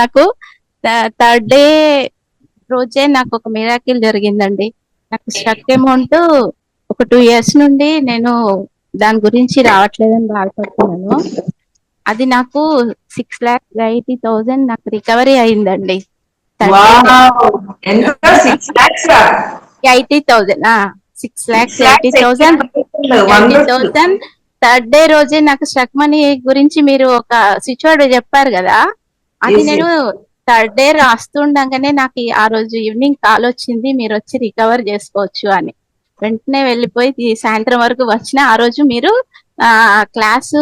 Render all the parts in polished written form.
నాకు third day రోజే నాకు ఒక మిరాకిల్ జరిగిందండి. నాకు స్ట్రక్ అమౌంట్ ఒక 2 years నుండి నేను దాని గురించి రావట్లేదని బాధపడుతున్నాను. అది నాకు 6,80,000 నాకు రికవరీ అయిందండి. Third day wow! ఎంత 6,00,000 80,000 6,80,000 వండర్ఫుల్. వండర్ఫుల్. 80,000 థర్డ్ డే రోజే నాకు స్ట్రక్ మనీ గురించి మీరు ఒక స్విచ్ వర్డ్ చెప్పారు కదా, అది ఎస్, నేను ఎస్. థర్డ్ డే రాస్తుండగానే నాకు ఆ రోజు ఈవినింగ్ కాల్ వచ్చింది, మీరు వచ్చి రికవర్ చేసుకోవచ్చు అని. వెంటనే వెళ్ళిపోయి సాయంత్రం వరకు వచ్చిన ఆ రోజు మీరు క్లాసు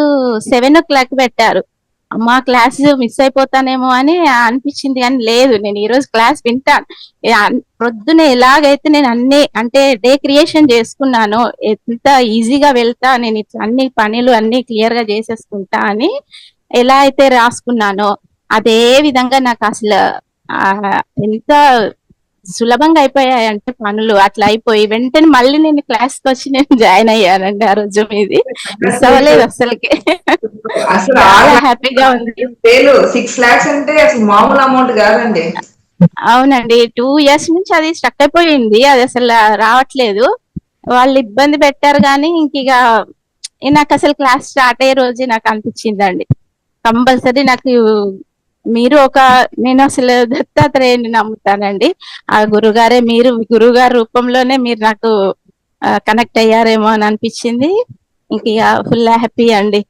7 o'clock పెట్టారు. అమ్మా క్లాస్ మిస్ అయిపోతానేమో అని అనిపించింది, కానీ లేదు, నేను ఈ రోజు క్లాస్ వింటాను. ప్రొద్దున ఎలాగైతే నేను అన్ని అంటే డే క్రియేషన్ చేసుకున్నానో, ఎంత ఈజీగా వెళ్తా, నేను అన్ని పనులు అన్ని క్లియర్ గా చేసేసుకుంటా అని ఎలా అయితే రాసుకున్నానో అదే విధంగా నాకు అసలు ఎంత సులభంగా అయిపోయాయి అంటే పనులు అట్లా అయిపోయి వెంటనే మళ్ళీ నేను క్లాస్ కి వచ్చి నేను జాయిన్ అయ్యానండి. ఆ రోజు మీది మిస్ అవ్వలేదు అసలుకి. అసలు చాలా 6,00,000 హ్యాపీగా ఉంది. 6 lakhs అంటే అసలు మామూలు అమౌంట్ కాదండి. అవునండి, 2 years నుంచి అది స్టక్ అయిపోయింది, అది అసలు రావట్లేదు. వాళ్ళు ఇబ్బంది పెట్టారు కానీ ఇక నాకు అసలు క్లాస్ స్టార్ట్ అయ్యే రోజే నాకు అనిపించిందండి, కంపల్సరీ నాకు మీరు ఒక నేను అసలు దత్తాత్రేయుని నమ్ముతానండి. ఆ గురుగారే, మీరు గురుగారి రూపంలోనే మీరు నాకు కనెక్ట్ అయ్యారేమో అని అనిపించింది. ఇంక ఫుల్ హ్యాపీ అండి.